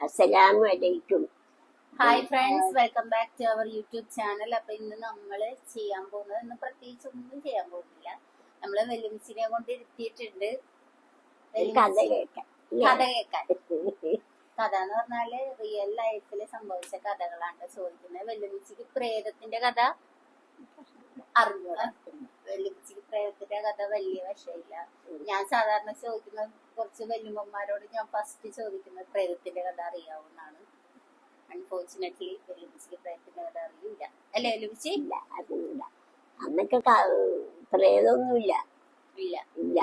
അസ്സലാമു അലൈക്കും. Hi friends, welcome back to our YouTube channel. അപ്പൊ ഇന്ന് നമ്മള് ചെയ്യാൻ പോകുന്നത്, ഇന്ന് പ്രത്യേകിച്ച് ഒന്നും ചെയ്യാൻ പോകുന്നില്ല. നമ്മള് വെല്ലുമിച്ചിനെ കൊണ്ട് ഇരുത്തിയിട്ടുണ്ട് കഥ കേൾക്കാൻ. കഥ കേൾക്കാൻ. കഥ എന്ന് പറഞ്ഞാല് റിയൽ ലൈഫിൽ സംഭവിച്ച കഥകളാണ് ചോദിക്കുന്നത്. വെല്ലുമിച്ചിക്ക് പ്രേതത്തിന്റെ കഥ അറിഞ്ഞൂടാ. വെല്ലുമിച്ചിക്ക് പ്രേതത്തിന്റെ കഥ വലിയ വശമില്ല. ഞാൻ സാധാരണ ചോദിക്കുന്ന കുറച്ച് വല്യമ്മമാരോട് ഞാൻ ഫസ്റ്റ് ചോദിക്കുന്നത് പ്രേതത്തിന്റെ കഥ അറിയാവുന്നതാണ്. അൺഫോർച്ചുനേറ്റ്ലി വെല്ലുമിച്ചിക്ക് പ്രേതത്തിന്റെ കഥ അറിയില്ല. അല്ലേ വെല്ലുമിച്ചി? ഇല്ല, അതില്ല. അന്നൊക്കെ പ്രേതമൊന്നുമില്ല. ഇല്ല. ഇല്ല.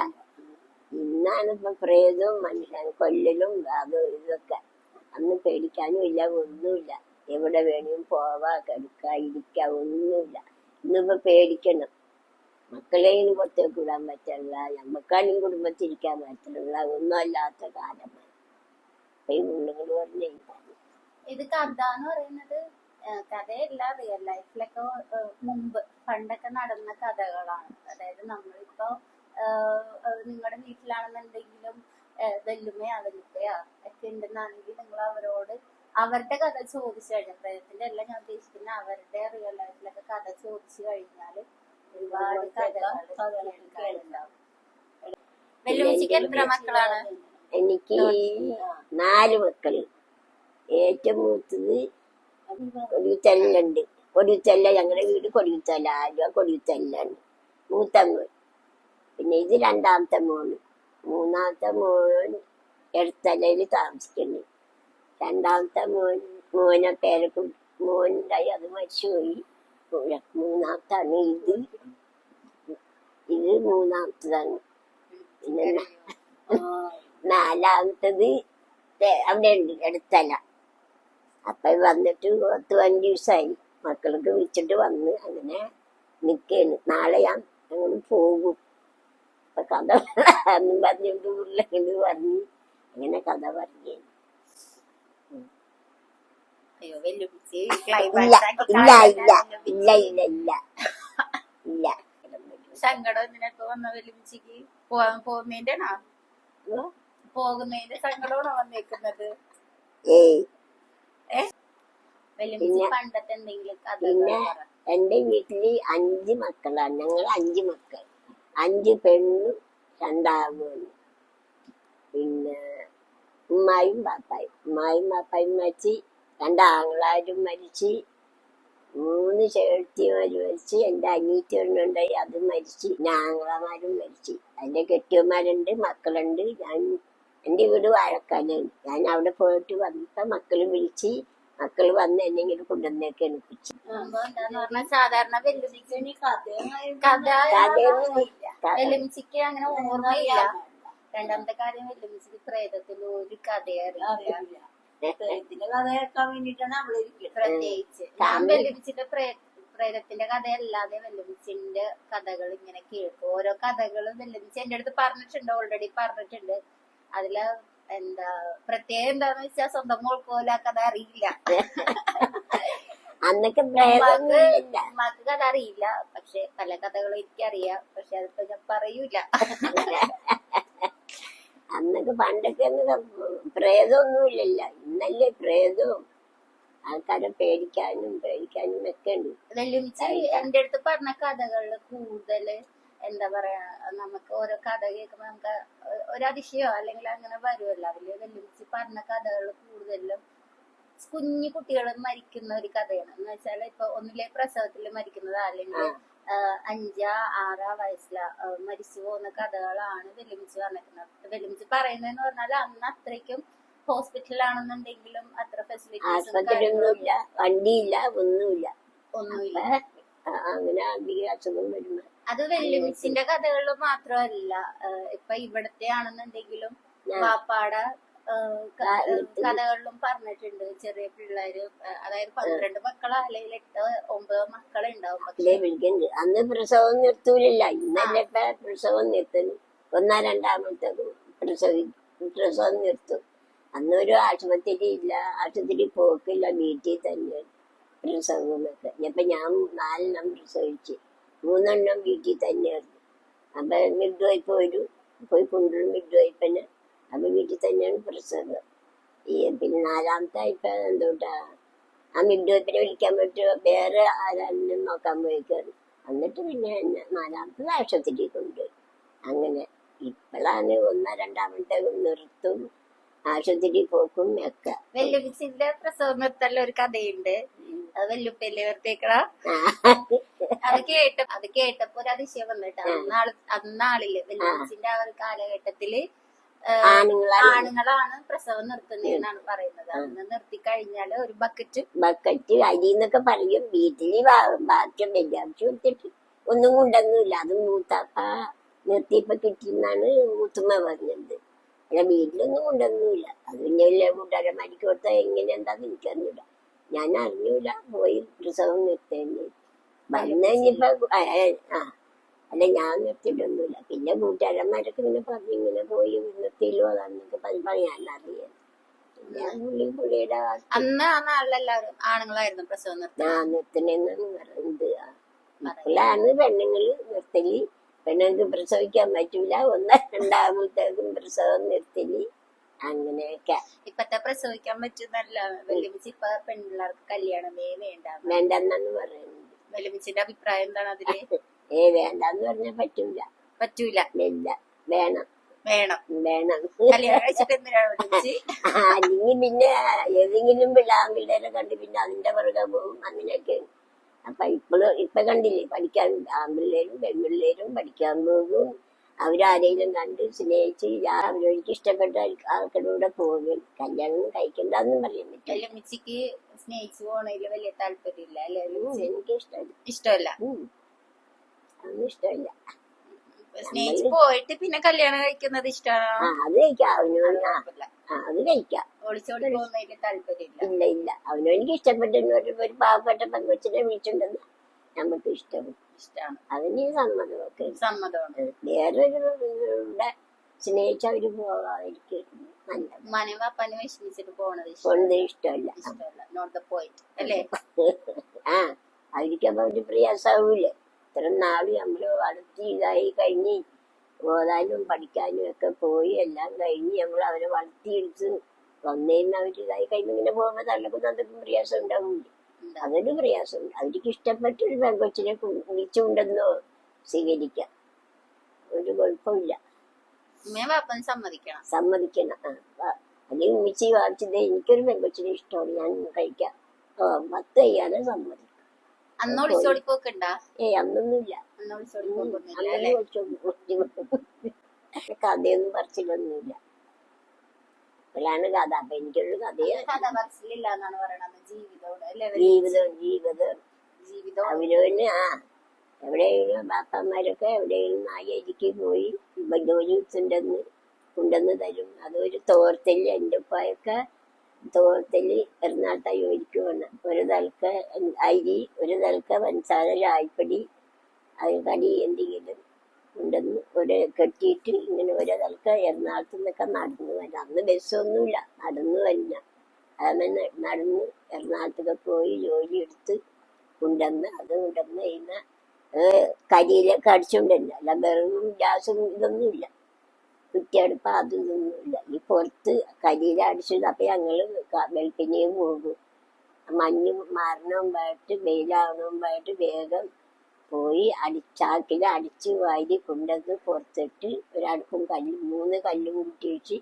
ഇന്നാണ് ഇപ്പൊ പ്രേതവും മനുഷ്യൻ കൊല്ലലും അതും ഇതൊക്കെ. അന്ന് പേടിക്കാനും ഇല്ല, ഒന്നുമില്ല. എവിടെ വേണേലും പോവാ, കിടക്ക, ഇരിക്ക, ഒന്നുമില്ല. ഇന്നിപ്പോ പേടിക്കണം. മക്കളെയും പുറത്തേക്ക് വിടാൻ പറ്റില്ല, നമ്മക്കാണെങ്കിൽ കുടുംബത്തിരിക്കാൻ പറ്റില്ല, ഒന്നും അല്ലാത്ത കാലമാണ് ഇപ്പൊ ഈ മുള്ളുകൾ പറഞ്ഞേ. ഇത് കഥ എന്ന് പറയുന്നത് കഥയല്ല, റിയൽ ലൈഫിലൊക്കെ മുമ്പ് പണ്ടൊക്കെ നടന്ന കഥകളാണ്. അതായത് നമ്മളിപ്പോ നിങ്ങളുടെ വീട്ടിലാണെന്നുണ്ടെങ്കിലും വെല്ലുമ്മയാ വെല്ലുപ്പയാ ഒക്കെ ഉണ്ടെന്നാണെങ്കിൽ നിങ്ങൾ അവരോട് അവരുടെ കഥ ചോദിച്ചു കഴിഞ്ഞാൽ, പ്രേതത്തിന്റെ അല്ല ഞാൻ ഉദ്ദേശിക്കുന്ന, അവരുടെ റിയൽ ലൈഫിലൊക്കെ കഥ ചോദിച്ചു കഴിഞ്ഞാല് ഒരുപാട് കഥകൾ കേൾക്കാനുണ്ടാവും. വെല്ലുമിച്ചിക്ക് എത്ര മക്കളാണ്? എനിക്ക് 4 മക്കള്. ഏറ്റവും മൂത്തത് കൊടിയുത്തല്ലുണ്ട്. കൊടിയുത്തല്ല, ഞങ്ങളുടെ വീട് കൊടിയുത്തല്ല, ആലുവ കൊടിയുത്തല്ലാണ് മൂത്ത മോൻ. പിന്നെ ഇത് 2ാമത്തെ മോന്. 3ാമത്തെ മോൻ എടത്തലയിൽ താമസിക്കുന്നു. 2ാമത്തെ മോനെ മോനുണ്ടായി, അത് മരിച്ചുപോയി. 3ാമത്താണ് ഇത്. 3ാമത്തതാണ്. പിന്നെ 4ാമത്തത് അവിടെ ഉണ്ട്, എടത്തല. അപ്പൊ വന്നിട്ട് 10-15 ദിവസമായി. മക്കൾക്ക് വിളിച്ചിട്ട് വന്ന് അങ്ങനെ നിക്കാണ്. നാളെ ഞങ്ങൾ പോകും. അപ്പൊ കഥ എന്നും പറഞ്ഞിട്ട് ഉരുളങ്ങനെ പറഞ്ഞു, അങ്ങനെ കഥ പറഞ്ഞു. അയ്യോ വെല്ലുമിച്ചി ഇല്ല ഇല്ല ഇല്ല ഇല്ല ഇല്ല ഇല്ല ഇല്ല. സങ്കടം എന്തിനൊക്കെ വന്ന വെല്ലുമിച്ചിക്ക്? പോകുന്നതിന്റെ ആണോ? പോകുന്നതിന്റെ സങ്കടമാണോ വന്നേക്കുന്നത്? വെല്ലുമിച്ചി പണ്ടത്തെ എന്തെങ്കിലും കഥ? പിന്നെ എന്റെ വീട്ടില് 5 മക്കളാണ്. ഞങ്ങൾ 5 മക്കൾ, 5 പെണ്ണും 2 ആണും. പിന്നെ ഉമ്മായും ബാപ്പായും മരിച്ച്, 2 ആങ്ങളാരും മരിച്ച്, 3 ചേർത്തിമാര് മരിച്ച്, എന്റെ അനിയത്തിയൊന്നുണ്ടായി, അത് മരിച്ച്. പിന്നെ ആങ്ങളമാരും മരിച്ച്. അതിന്റെ കെട്ടിയന്മാരുണ്ട്, മക്കളുണ്ട്. എന്റെ വീട് വാഴക്കാലാണ്. ഞാൻ അവിടെ പോയിട്ട് വന്നപ്പോ മക്കള് വിളിച്ച്, മക്കള് വന്ന് എന്നെങ്കിലും കൊണ്ടുവന്നേക്ക് എനിപ്പിച്ചു. സാധാരണ വെല്ലുമിച്ചിക്ക് അങ്ങനെ ഓർമ്മയില്ല. 2ാമത്തെ കാര്യം, വെല്ലുമിച്ചിക്ക് പ്രേതത്തിൽ ഒരു കഥയറിയില്ല. പ്രത്യേകിച്ച് വെല്ലുമിച്ചിന്റെ പ്രേതത്തിന്റെ കഥയല്ലാതെ വെല്ലുമിച്ചിന്റെ കഥകൾ ഇങ്ങനെ കേൾക്കും. ഓരോ കഥകളും വെല്ലുമിച്ചി എന്റെ അടുത്ത് പറഞ്ഞിട്ടുണ്ട്, ഓൾറെഡി പറഞ്ഞിട്ടുണ്ട്. അതില് പ്രത്യേകം എന്താന്ന് വെച്ചാൽ സ്വന്തം മോൾക്ക് പോലും ആ കഥ അറിയില്ല. അന്നൊക്കെ ഉമ്മാക്ക് കഥ അറിയില്ല, പക്ഷെ പല കഥകളും എനിക്കറിയാം. പക്ഷെ അതിപ്പോ ഞാൻ പറയൂല. അന്നൊക്കെ പണ്ടൊക്കെ പ്രേതമൊന്നുമില്ലല്ലോ. ഇന്നല്ലേ പ്രേതവും ആൾക്കാരെ പേടിക്കാനും ഒക്കെ ഉണ്ട്. വെല്ലുമിച്ചി എന്റെ അടുത്ത് പറഞ്ഞ കഥകളില് കൂടുതല് എന്താ പറയാ, നമുക്ക് ഓരോ കഥ കേൾക്കുമ്പോ നമുക്ക് ഒരതിശയോ അല്ലെങ്കിൽ അങ്ങനെ വരുമല്ലോ. അതില് വെല്ലുമിച്ചി പറഞ്ഞ കഥകൾ കൂടുതലും കുഞ്ഞു കുട്ടികൾ മരിക്കുന്ന ഒരു കഥയാണ്. എന്ന് വെച്ചാൽ ഇപ്പൊ ഒന്നിലെ പ്രസവത്തിൽ മരിക്കുന്നത്, അല്ലെങ്കിൽ 5-6 വയസ്സില മരിച്ചു പോകുന്ന കഥകളാണ് വെല്ലുമിച്ചി പറഞ്ഞിരിക്കുന്നത്. വെല്ലുമിച്ചി പറയുന്നതെന്ന് പറഞ്ഞാൽ അന്ന് അത്രയ്ക്കും ഹോസ്പിറ്റലാണെന്നുണ്ടെങ്കിലും അത്ര ഫെസിലിറ്റീസും വണ്ടിയില്ല, ഒന്നുമില്ല. അങ്ങനെ അധികം അസുഖം വരുന്നത് അത് വെല്ലുമിച്ചിന്റെ കഥകളിൽ മാത്രമല്ല. ഇപ്പൊ ഇവിടത്തെ ആണെന്നുണ്ടെങ്കിലും വാപ്പാടെ കഥകളിലും പറഞ്ഞിട്ടുണ്ട്. ചെറിയ പിള്ളേര്, അതായത് 12 മക്കളോ അല്ലെങ്കിൽ 8-9 മക്കളെ ഉണ്ടാവും. അന്ന് പ്രസവം നിർത്തൂലില്ല. ഇന്നല്ലേ പ്രസവം നിർത്തുന്നു. 1-2 പ്രസവം നിർത്തും. അന്നൊരു ആശുപത്രി ഇല്ല, ആശുപത്രി പോക്കില്ല, വീട്ടിൽ തന്നെ പ്രസവമൊക്കെ. ഇപ്പൊ ഞാൻ 4 പ്രസവിച്ച്, 3 വീട്ടിൽ തന്നെയായിരുന്നു. അപ്പൊ മിഡ് വൈഫ് പോയി കൊണ്ടുവരും, മിഡ് വൈഫിന്. അപ്പൊ വീട്ടിൽ തന്നെയാണ് പ്രസവം. പിന്നെ നാലാമത്തെ ഇപ്പൊ എന്തോട്ടാ ആ മിഡ്വൈഫിനെ വിളിക്കാൻ പറ്റുമോ വേറെ ആരാനും നോക്കാൻ പോയിക്കാണ്. എന്നിട്ട് പിന്നെ എന്നെ നാലാമത്തത് ആശുപത്രി കൊണ്ടുപോയി. അങ്ങനെ ഇപ്പോഴാണ് രണ്ടാമത്തെ നിർത്തും ആശുപത്രി പോക്കും ഒക്കെ. വെല്ലുവിളിച്ചിന്റെ പ്രസവം നിർത്തല്ല ഒരു കഥയുണ്ട്. അത് വെല്ലുപ്പല്ലേ നിർത്തിയേക്കടാ. അത് കേട്ടപ്പോ ഒരു അതിശയം വന്നിട്ട് അന്നാളില് വെല്ലുവിളിച്ചിന്റെ ആ ഒരു കാലഘട്ടത്തില് ആണുങ്ങളാണ് പ്രസവം നിർത്തുന്നതെന്നാണ് പറയുന്നത്. അന്ന് നിർത്തി കഴിഞ്ഞാല് ഒരു ബക്കറ്റ് അരിന്നൊക്കെ പറയും. വീട്ടില് ബാക്കിയും വെല്ലാവശ്യം കൊടുത്തിട്ട് ഒന്നും കൊണ്ടൊന്നുമില്ല. അത് മൂത്താപ്പ നിർത്തിയപ്പോ കിട്ടിയെന്നാണ് മൂത്തുമ്മ പറഞ്ഞത്. അല്ല വീട്ടിലൊന്നും കൊണ്ടൊന്നുമില്ല. അത് പിന്നെ വലിയ കൂട്ടുകാരന്മാർക്ക് കൊടുത്താൽ എങ്ങനെ എന്താന്ന് എനിക്കറിഞ്ഞില്ല. ഞാൻ അറിഞ്ഞൂല. പോയി പ്രസവം നിർത്തേണ്ടി വന്നു കഴിഞ്ഞപ്പോ അല്ല ഞാൻ നിർത്തിയിട്ടൊന്നുമില്ല. പിന്നെ കൂട്ടുകാരന്മാരൊക്കെ ഇങ്ങനെ പറഞ്ഞു ഇങ്ങനെ പോയി നിർത്തിയില്ലോ അതാന്നൊക്കെ പറഞ്ഞപ്പോ ഞാൻ അറിയാം. പുള്ളിയുടെ അന്ന് ആ നാളിലെല്ലാവരും ആണുങ്ങളായിരുന്നു പ്രസവം നിർത്തണെന്നാണ് പറയുന്നത്. ഇപ്പോഴാണ് പെണ്ണുങ്ങള് നിർത്തല്. പെണ്ണുങ്ങൾക്ക് പ്രസവിക്കാൻ പറ്റൂല. രണ്ടാമത്തേക്കും പ്രസവം നിർത്തല്. അങ്ങനെയൊക്കെ ഇപ്പത്തെ പ്രസവിക്കാൻ പറ്റുന്നല്ല. വെല്ലുവിളിച്ച് ഇപ്പൊ പെൺപിള്ളേർക്ക് കല്യാണമേ വേണ്ടെന്നാണ് പറയുന്നത്. വെല്ലുവിളിച്ചിന്റെ അഭിപ്രായം എന്താണ് അതില്? വേണ്ടെന്ന് പറഞ്ഞാൽ പറ്റൂല. ഇല്ല വേണം കല്യാണം കഴിച്ചിട്ട് അല്ലെങ്കിൽ പിന്നെ ഏതെങ്കിലും ആൺപിള്ളേരെ കണ്ട് പിന്നെ അതിന്റെ പുറകെ പോകും. അങ്ങനെയൊക്കെ. അപ്പൊ ഇപ്പൊ കണ്ടില്ലേ പഠിക്കാൻ ആൺപിള്ളേരും പെൺപിള്ളേരും പഠിക്കാൻ പോകും. അവരാരെങ്കിലും കണ്ട് സ്നേഹിച്ച് അവരൊരിക്കലും ഇഷ്ടപ്പെട്ട ആൾക്കാരുടെ പോകും. കല്യാണം കഴിക്കണ്ടെന്നും പറയാൻ പറ്റില്ല. വെല്ലുവിളിക്ക് സ്നേഹിച്ചു പോണതില് വലിയ താല്പര്യമില്ല അല്ലെ? എനിക്ക് ഇഷ്ടമല്ല. അതൊന്നും ഇഷ്ടമല്ല. സ്നേഹിച്ച് പോയിട്ട് പിന്നെ കല്യാണം കഴിക്കുന്നത് ഇഷ്ടമാണ്. അത് കഴിക്കാം. അത് കഴിക്കാം. ഒളിച്ചോടി പോകുന്നതിന് താല്പര്യമില്ല. ഇല്ല അവനോ എനിക്ക് ഇഷ്ടപ്പെട്ടെന്ന് പറയുമ്പോ ഒരു പാവപ്പെട്ട പെൺകൊച്ചിനെ വിളിച്ചിട്ടുണ്ടെന്ന് നമുക്ക് ഇഷ്ടമാണ്. അതിന് സമ്മതമാണ്. വേറൊരു സ്നേഹിച്ച അവര് പോകാതിരിക്കും നല്ലത്. മനവാപ്പാനെ വിഷമിച്ചിട്ട് പോണത് ഇഷ്ടമല്ല. നോട്ട് ദ പോയിന്റ് അല്ലേ? അവർക്കപ്പൊ ഒരു പ്രയാസാവൂലേ? ഇത്ര നാള് നമ്മള് വളർത്തി ഇതായി കഴിഞ്ഞ് ഓതാനും പഠിക്കാനും ഒക്കെ പോയി എല്ലാം കഴിഞ്ഞ് നമ്മൾ അവരെ വളർത്തിയെടുത്ത് വന്നേന്ന് അവര് ഇതായി കഴിഞ്ഞ് ഇങ്ങനെ പോകുമ്പോ തള്ളക്കും തന്തക്കും പ്രയാസം ഉണ്ടാവൂലേ? അതൊരു പ്രയാസമുണ്ട്. അവർക്ക് ഇഷ്ടപ്പെട്ടൊരു പെൺകൊച്ചിനെ വിളിച്ചുകൊണ്ടെന്നോ സ്വീകരിക്കാം. ഒരു കുഴപ്പമില്ല. സമ്മതിക്കണം. അല്ലെങ്കിൽ ഉമ്മിച്ചി വാങ്ങിച്ചത് എനിക്കൊരു പെൺകൊച്ചിനെ ഇഷ്ടമാണ്, ഞാൻ കഴിക്കാം. 10 കഴിയാതെ സമ്മതിക്കും. അന്നൊന്നുമില്ല. കഥയൊന്നും പറച്ചിലൊന്നുമില്ല. അപ്പോഴാണ് കഥ. അപ്പൊ എനിക്കൊരു ജീവിതം അവരവന് എവിടെയെങ്കിലും ബാപ്പന്മാരൊക്കെ എവിടെയെങ്കിലും നായരിക്ക് പോയി ജോലി കൊണ്ടുവന്ന് തരും. അതൊരു തോർത്തല്. എൻ്റെ ഉപ്പായൊക്കെ തോർത്തല് എറണാകുളത്തെ ജോലിക്ക് വേണം. ഒരു തലക്ക അരി, ഒരു തലക്ക പഞ്ചസാര, ചായപ്പൊടി, കടി എന്തെങ്കിലും കൊണ്ടുവന്ന് കെട്ടിയിട്ട് ഇങ്ങനെ ഒരു തലക്ക എറണാകുളത്ത് നിന്നൊക്കെ നടന്നു വരാം. അന്ന് ബസ്സൊന്നുമില്ല, നടന്നു വരില്ല. അതങ്ങനെ നടന്ന് എറണാകുളത്തൊക്കെ പോയി ജോലി എടുത്ത് കൊണ്ടുവന്ന് കഴിഞ്ഞ കരിയിലൊക്കെ അടിച്ചോണ്ടല്ല. അല്ല വെറും ഗ്യാസും ഇതൊന്നുമില്ല, കുറ്റിയടുപ്പ് അതൊന്നുമില്ല. ഈ പുറത്ത് കരിയില അടിച്ചത്. അപ്പൊ ഞങ്ങള് വെളുപ്പിനെയും പോകും. മഞ്ഞ് മാറണമുമ്പായിട്ട് വെയിലാവണമുമ്പായിട്ട് വേഗം പോയി ചാക്കിൽ അടിച്ച് വാരി കൊണ്ടുവന്ന് പുറത്തിട്ട് ഒരടുപ്പും 3 കല്ലും കൂട്ടി വെച്ച്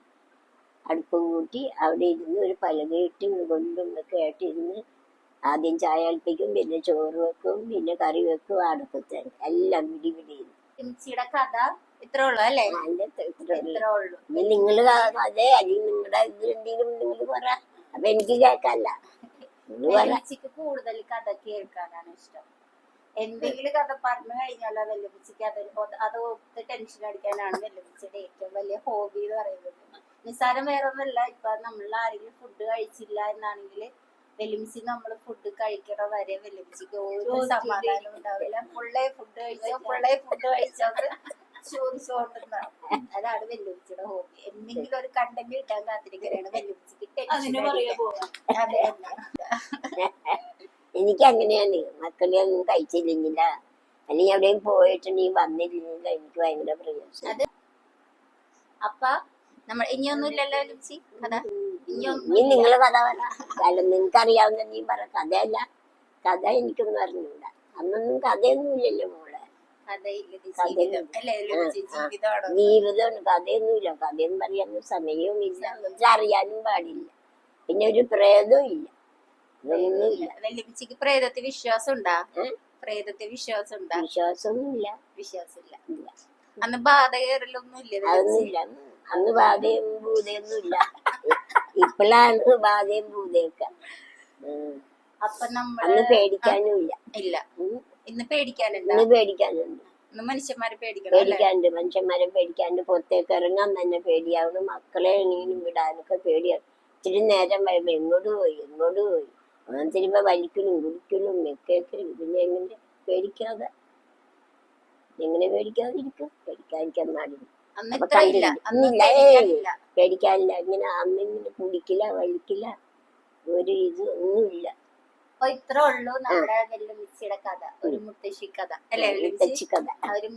അടുപ്പും കൂട്ടി അവിടെ ഇരുന്ന് ഒരു പലകയിട്ട് കൊണ്ടും ഒക്കെ ആയിട്ട് ഇരുന്ന് ആദ്യം ചായ കളിപ്പിക്കും, പിന്നെ ചോറ് വെക്കും, പിന്നെ കറി വെക്കും. അടുപ്പത്ത് എല്ലാം വിടിവിടിയിരുന്നു. കഥ ഇത്രേ ഉള്ളൂ അല്ലേ? നിങ്ങള് അതെ അല്ലെങ്കിൽ നിങ്ങളുടെ എന്തെങ്കിലും നിങ്ങൾ പറ. അപ്പൊ എനിക്ക് കേൾക്കല്ല. കൂടുതൽ കഥ കേൾക്കാനാണ് ഇഷ്ടം. എന്തെങ്കിലും കഥ പറഞ്ഞു കഴിഞ്ഞാൽ വെല്ലുവിളിക്ക് അത് ടെൻഷൻ അടിക്കാനാണ് വെല്ലുവിളിച്ചിയുടെ ഏറ്റവും വലിയ ഹോബി എന്ന് പറയുന്നത്. നിസ്സാരം വേറൊന്നുമല്ല. ഇപ്പൊ നമ്മൾ ആരെങ്കിലും ഫുഡ് കഴിച്ചില്ല എന്നാണെങ്കിൽ വെല്ലുവിളിച്ച് നമ്മള് ഫുഡ് കഴിക്കണ വരെ വെല്ലുവിളിക്ക് ഒരു സമാധാനം ഉണ്ടാവില്ല. ഫുള്ളേ ഫുഡ് കഴിച്ചോന്ന് ചോദിച്ചോണ്ടിരുന്നാണ്. അതാണ് വെല്ലുവിളിച്ചിയുടെ ഹോബി. എന്തെങ്കിലും ഒരു കണ്ടന്റ് കിട്ടാൻ കാത്തിരിക്കുകയാണ് വെല്ലുവിളിക്ക് ടെൻഷൻ. അതെ, എനിക്ക് അങ്ങനെയാണ്. മക്കളെ ഒന്നും കഴിച്ചില്ലെങ്കില അല്ലെങ്കിൽ എവിടെയും പോയിട്ടുണ്ടെങ്കിൽ വന്നില്ലെങ്കിൽ എനിക്ക് ഭയങ്കര പ്രയാസം. അപ്പ നമ്മൾ ഇനിയൊന്നും ഇല്ലല്ലോ ലുച്ചി കഥ. ഇനി നിങ്ങള് കഥ പറ. അല്ല നിനക്ക് അറിയാവുന്ന നീ പറ. കഥയല്ല, കഥ എനിക്കൊന്നും അറിഞ്ഞൂട. അന്നൊന്നും കഥയൊന്നും ഇല്ലല്ലോ മോളെ. ജീവിതമാണ്, കഥയൊന്നുമില്ല. കഥയൊന്നും പറയാനും സമയവും ഇല്ല, അറിയാനും പാടില്ല. പിന്നെ ഒരു പ്രേതവും ഇല്ല, ഇതൊന്നുമില്ല. വല്യമ്മച്ചിക്ക് പ്രേതത്തെ വിശ്വാസം ഉണ്ടാ? പ്രേതത്തെ വിശ്വാസം ഉണ്ടാ? വിശ്വാസമൊന്നുമില്ല. വിശ്വാസമില്ല. അന്ന് ബാധ കയറലൊന്നും ഇല്ല? അതൊന്നുമില്ല. അന്ന് ബാധയും ഭൂതയൊന്നും ഇല്ല. ഇപ്പോഴാണ് ബാധയും ഭൂതയൊക്കെ. അപ്പൊ അന്ന് പേടിക്കാനും ഇല്ല. ഇല്ല. ഇന്ന് പേടിക്കാനുണ്ട്. ഇന്ന് പേടിക്കാനുണ്ട്. ഇന്ന് മനുഷ്യന്മാരെ പേടിക്കാണ്ട്, മനുഷ്യന്മാരെ പേടിക്കാണ്ട്. പുറത്തേക്ക് ഇറങ്ങാൻ തന്നെ പേടിയാവണം. മക്കളെ എണീനും വിടാനൊക്കെ പേടിയാണ്. ഇച്ചിരി നേരം വരുമ്പോ എങ്ങോട്ട് പോയി. അങ്ങനെ തിരുമ്പോ വലിക്കലും കുടിക്കലും മെക്കേക്കലും. പിന്നെ പേടിക്കാതെ പേടിക്കാതിരിക്കും? പേടിക്കാതിരിക്കാൻ പാടില്ല. പേടിക്കാനില്ല. ഇങ്ങനെ അന്നിങ്ങനെ കുടിക്കില്ല, വലിക്കില്ല, ഒരു ഇത് ഒന്നുമില്ല. അപ്പൊ ഇത്ര ഉള്ളൂ നമ്മുടെ വെല്ലുമിച്ചിയുടെ കഥ. ഒരു മുത്തശ്ശി കഥ അല്ലെ? മുത്തശ്ശി കഥ. ഒരു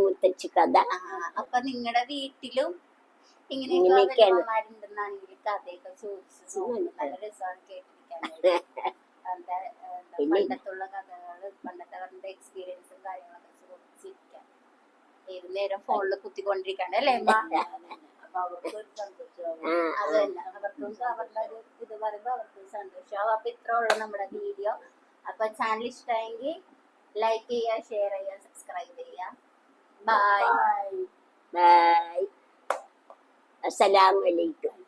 മുത്തശ്ശി കഥ. അപ്പൊ നിങ്ങളുടെ വീട്ടിലും ഇങ്ങനെയൊക്കെ വെല്ലുമ്മമാരുണ്ടെന്നാണെങ്കിൽ കഥയൊക്കെ ചോദിച്ചു നല്ല രസമാണ് കേട്ടിരിക്കാനായിട്ട്. പണ്ടത്തുള്ള കഥകള്, പണ്ടത്തെ അവരുടെ എക്സ്പീരിയൻസും കാര്യങ്ങളൊക്കെ ചോദിച്ചിരിക്കാൻ. ഏത് നേരം ഫോണില് കുത്തിക്കൊണ്ടിരിക്കാണ്ട് അല്ലേ? അവർക്കൊരു സന്തോഷമാവും. അത് തന്നെ, അവർക്കും അവരുടെ ഒരു ഇത് പറയുമ്പോ അവർക്കും സന്തോഷമാവും. അപ്പൊ ഇത്ര ഉള്ളു നമ്മുടെ വീഡിയോ. അപ്പൊ ചാനൽ ഇഷ്ടമായെങ്കിൽ ലൈക്ക് ചെയ്യുക, ഷെയർ ചെയ്യുക, സബ്സ്ക്രൈബ് ചെയ്യുക. ബൈ. അസ്സലാമു അലൈക്കും.